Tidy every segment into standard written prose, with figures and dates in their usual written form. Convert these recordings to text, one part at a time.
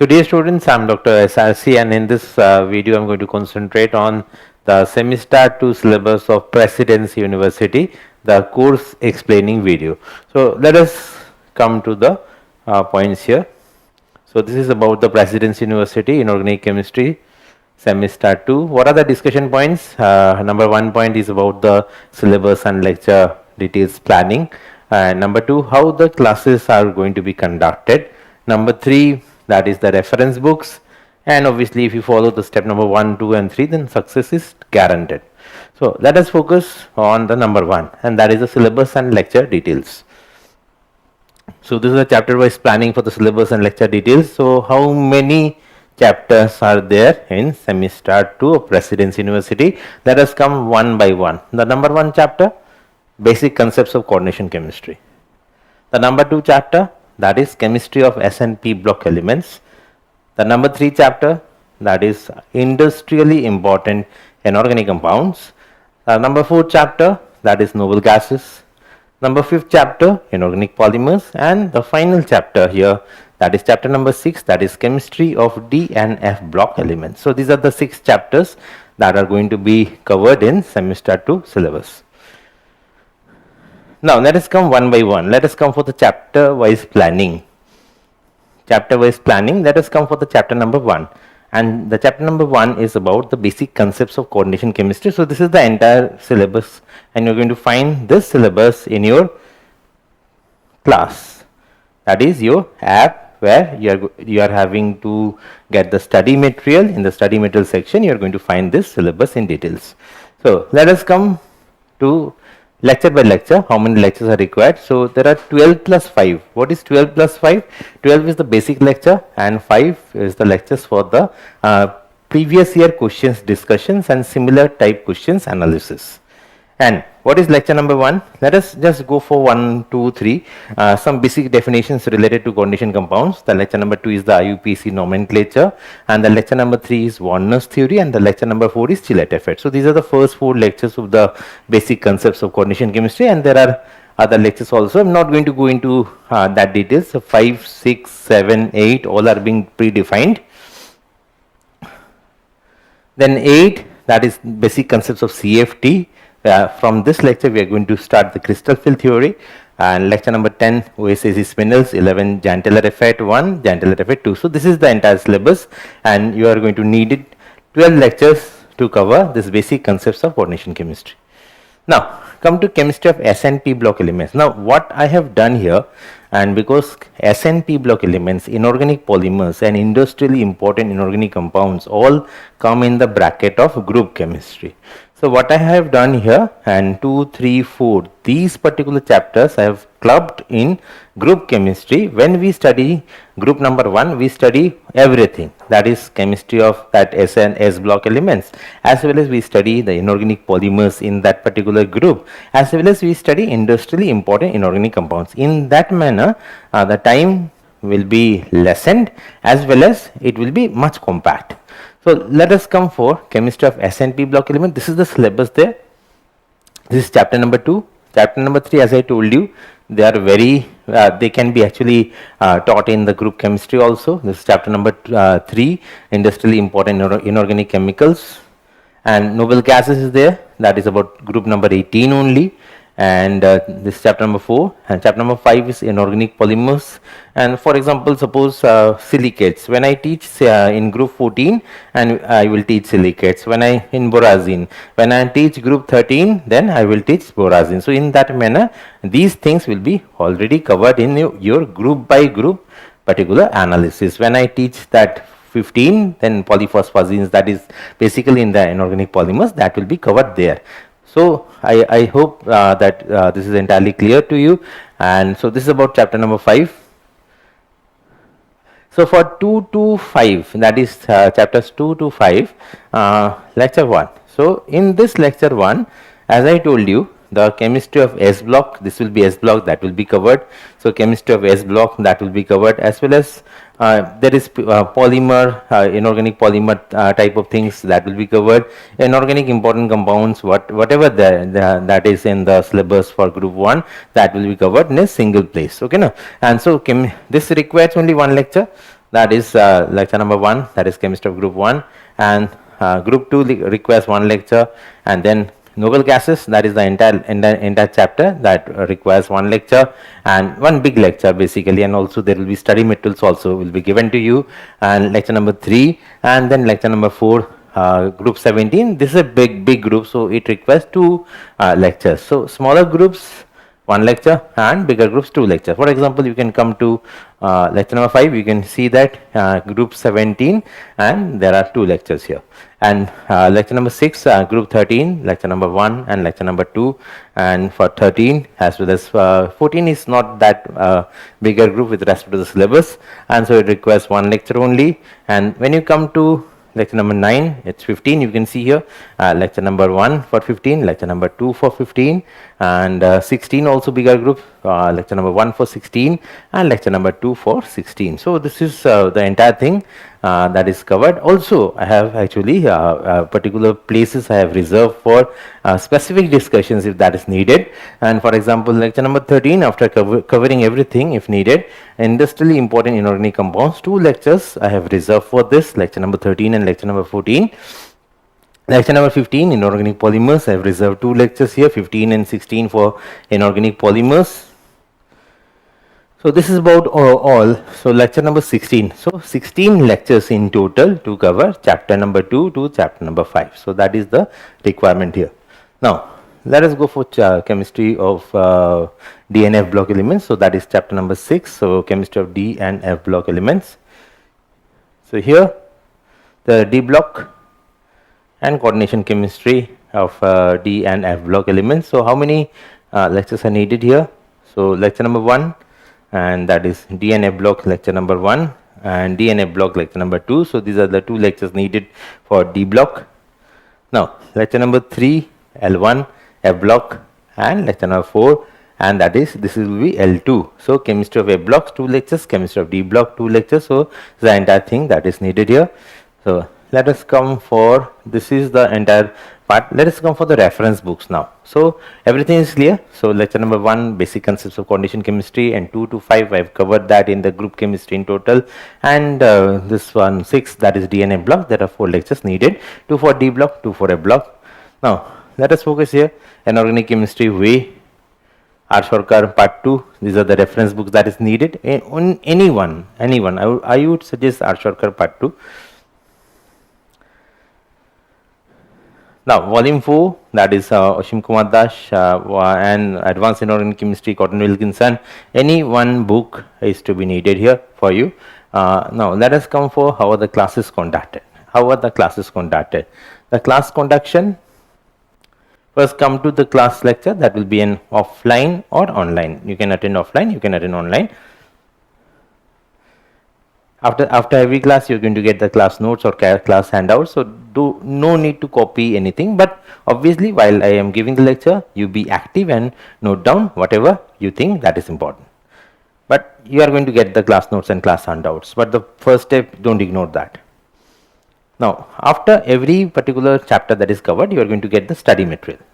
So dear students, I am Dr. SRC, and in this video I am going to concentrate on the semester 2 syllabus of Presidency University, the course explaining video. So let us come to the points here. So this is about the Presidency University Inorganic Chemistry semester 2. What are the discussion points? Number 1 point is about the syllabus and lecture details planning. Number 2, how the classes are going to be conducted. Number 3, that is the reference books, and obviously if you follow the step number 1, 2 and 3, then success is guaranteed. So let us focus on the number 1, and that is the syllabus and lecture details. So this is a chapter wise planning for the syllabus and lecture details. So how many chapters are there in semester 2 of Presidency University? Let us come one by one. The number 1 chapter, basic concepts of coordination chemistry. The number 2 chapter, that is chemistry of S and P block elements. The number 3 chapter, that is industrially important inorganic compounds. Number 4 chapter, that is noble gases. Number 5th chapter, inorganic polymers, and the final chapter here, that is chapter number 6, that is chemistry of D and F block elements. So these are the 6 chapters that are going to be covered in semester 2 syllabus. Now let us come one by one. Let us come for the chapter wise planning. Chapter wise planning, let us come for the chapter number 1. And the chapter number 1 is about the basic concepts of coordination chemistry. So this is the entire syllabus, and you're going to find this syllabus in your class. That is your app, where you are having to get the study material. In the study material section, you are going to find this syllabus in details. So let us come to lecture by lecture, how many lectures are required. So there are 12 plus 5. What is 12 plus 5? 12 is the basic lecture, and 5 is the lectures for the previous year questions discussions and similar type questions analysis. And what is lecture number 1? Let us just go for 1, 2, 3. Some basic definitions related to coordination compounds. The lecture number 2 is the IUPAC nomenclature, and the lecture number 3 is Warner's theory, and the lecture number 4 is Chilet effect. So these are the first 4 lectures of the basic concepts of coordination chemistry, and there are other lectures also. I'm not going to go into that details. So 5, 6, 7, 8 all are being predefined. Then 8, that is basic concepts of CFT. From this lecture we are going to start the crystal field theory, and lecture number 10 OSAC spinels, 11 Jantler effect 1, Jantler effect 2. So this is the entire syllabus, and you are going to need it 12 lectures to cover this basic concepts of coordination chemistry. Now come to chemistry of S and P block elements. Now what I have done here, and because S and P block elements, inorganic polymers and industrially important inorganic compounds all come in the bracket of group chemistry. So what I have done here, and 2, 3, 4, these particular chapters I have clubbed in group chemistry. When we study group number 1, we study everything, that is chemistry of that S and S block elements, as well as we study the inorganic polymers in that particular group, as well as we study industrially important inorganic compounds. In that manner, the time will be lessened, as well as it will be much compact. So let us come for chemistry of S and P block element. This is the syllabus there. This is chapter number 2. Chapter number 3, as I told you, they are very, they can be actually taught in the group chemistry also. This is chapter number 3, industrially important inorganic chemicals, and noble gases is there. That is about group number 18 only. And this is chapter number 4, and chapter number 5 is inorganic polymers. And for example, suppose silicates, when I teach in group 14, and I will teach silicates. When I in borazine, when I teach group 13, then I will teach borazine. So in that manner, these things will be already covered in your group by group particular analysis. When I teach that 15, then polyphosphazines, that is basically in the inorganic polymers, that will be covered there. So I hope that this is entirely clear to you. And so this is about chapter number 5. So for 2 to 5, that is chapters 2 to 5, lecture 1. So in this lecture 1, as I told you, the chemistry of S block, this will be S block, that will be covered. So chemistry of S block, that will be covered, as well as there is polymer, inorganic polymer type of things, that will be covered. Inorganic important compounds, whatever that is in the syllabus for group 1, that will be covered in a single place. Okay, now, and so this requires only one lecture. that is lecture number 1, that is chemistry of group 1, and group 2 requires 1 lecture, and then noble gases, that is the entire chapter that requires 1 lecture and 1 big lecture basically, and also there will be study materials also will be given to you, and lecture number 3, and then lecture number 4, group 17. This is a big group, so it requires 2 lectures. So smaller groups 1 lecture, and bigger groups 2 lectures. For example, you can come to lecture number 5, you can see that group 17, and there are 2 lectures here, and lecture number 6, group 13, lecture number 1 and lecture number 2, and for 13 as well as 14 is not that bigger group with respect to the syllabus, and so it requires 1 lecture only. And when you come to lecture number 9, it's 15, you can see here lecture number 1 for 15, lecture number 2 for 15, and 16 also bigger group, lecture number 1 for 16, and lecture number 2 for 16. So this is the entire thing that is covered. Also I have actually particular places I have reserved for specific discussions if that is needed, and for example lecture number 13, after covering everything if needed, industrially important inorganic compounds, 2 lectures I have reserved for this, lecture number 13 and lecture number 14. Lecture number 15, inorganic polymers, I have reserved 2 lectures here, 15 and 16 for inorganic polymers. So this is about all. So lecture number 16. So 16 lectures in total to cover chapter number 2 to chapter number 5. So that is the requirement here. Now let us go for chemistry of D and F block elements. So that is chapter number 6. So chemistry of D and F block elements. So here the D block and coordination chemistry of D and F block elements. So how many lectures are needed here? So lecture number 1, and that is D and F block lecture number 1, and D and F block lecture number 2. So these are the 2 lectures needed for D block. Now lecture number 3, L1, F block, and lecture number 4, and that is this will be L2. So chemistry of F blocks 2 lectures, chemistry of D block 2 lectures. So the entire thing that is needed here. So let us come for, this is the entire part. Let us come for the reference books now. So everything is clear. So lecture number 1, basic concepts of coordination chemistry, and 2 to 5 I have covered that in the group chemistry in total, and this one 6, that is D and F block. There are 4 lectures needed, 2 for D block, 2 for F block. Now let us focus here. Inorganic chemistry way, R. Sarkar part 2. These are the reference books that is needed. On anyone I would suggest R. Sarkar part 2. Now volume 4, that is Ashim Kumar Dash and Advanced Inorganic Chemistry, Cotton Wilkinson. Any one book is to be needed here for you. Now let us come for how are the classes conducted. How are the classes conducted? The class conduction, first come to the class lecture, that will be an offline or online. You can attend offline, you can attend online. After every class you are going to get the class notes or class handouts, so no need to copy anything, but obviously while I am giving the lecture you be active and note down whatever you think that is important. But you are going to get the class notes and class handouts, but the first step, don't ignore that. Now after every particular chapter that is covered, you are going to get the study material,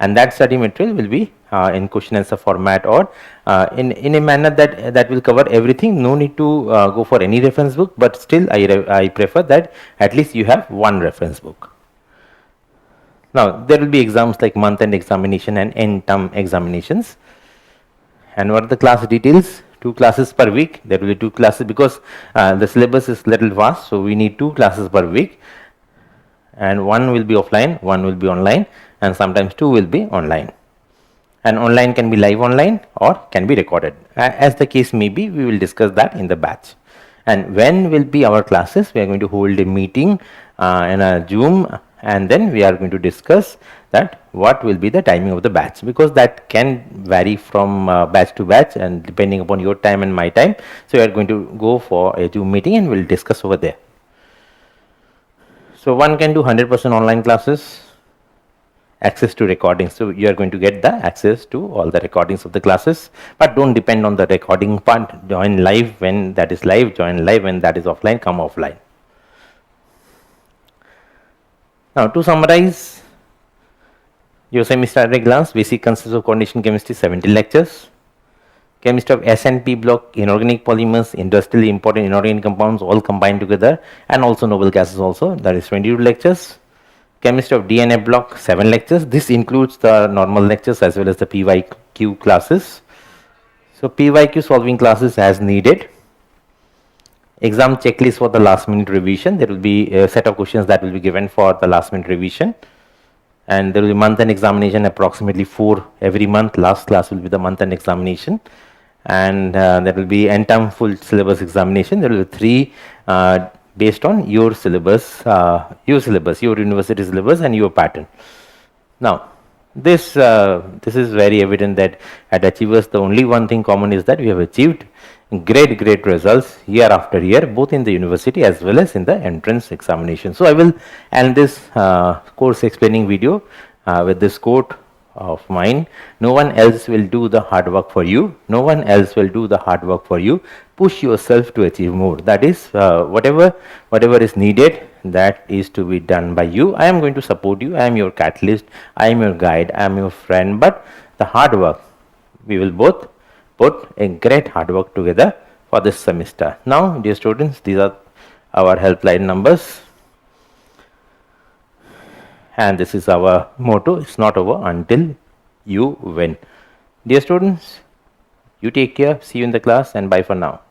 and that study material will be in question answer format, or in a manner that will cover everything. No need to go for any reference book, but still I prefer that at least you have one reference book. Now there will be exams like month end examination and end term examinations. And what are the class details? 2 classes per week. There will be 2 classes because the syllabus is little vast, so we need 2 classes per week, and one will be offline, one will be online, and sometimes 2 will be online. And online can be live online or can be recorded. As the case may be, we will discuss that in the batch. And when will be our classes? We are going to hold a meeting in a Zoom, and then we are going to discuss that what will be the timing of the batch, because that can vary from batch to batch and depending upon your time and my time. So we are going to go for a Zoom meeting and we will discuss over there. So one can do 100% online classes, access to recordings. So you are going to get the access to all the recordings of the classes, but don't depend on the recording part. Join live when that is live, join live when that is offline, come offline. Now to summarize your semester at a glance, basic concepts of coordination chemistry, 70 lectures. chemistry of S&P block, inorganic polymers, industrially important inorganic compounds all combined together, and also noble gases also, that is 22 lectures. Chemistry of DNA block, 7 lectures. This includes the normal lectures as well as the PYQ classes. So PYQ solving classes as needed. Exam checklist for the last minute revision. There will be a set of questions that will be given for the last minute revision. And there will be month-end examination, approximately 4 every month. Last class will be the month-end examination. And there will be end-term full syllabus examination. There will be 3 based on your syllabus, your university syllabus and your pattern. Now, this is very evident that at Achievers, the only one thing common is that we have achieved great results year after year, both in the university as well as in the entrance examination. So I will end this course explaining video with this quote of mine: no one else will do the hard work for you. No one else will do the hard work for you. Push yourself to achieve more. That is, whatever is needed, that is to be done by you. I am going to support you. I am your catalyst. I am your guide. I am your friend. But the hard work, we will both put a great hard work together for this semester. Now, dear students, these are our helpline numbers. And this is our motto: it's not over until you win. Dear students, you take care. See you in the class, and bye for now.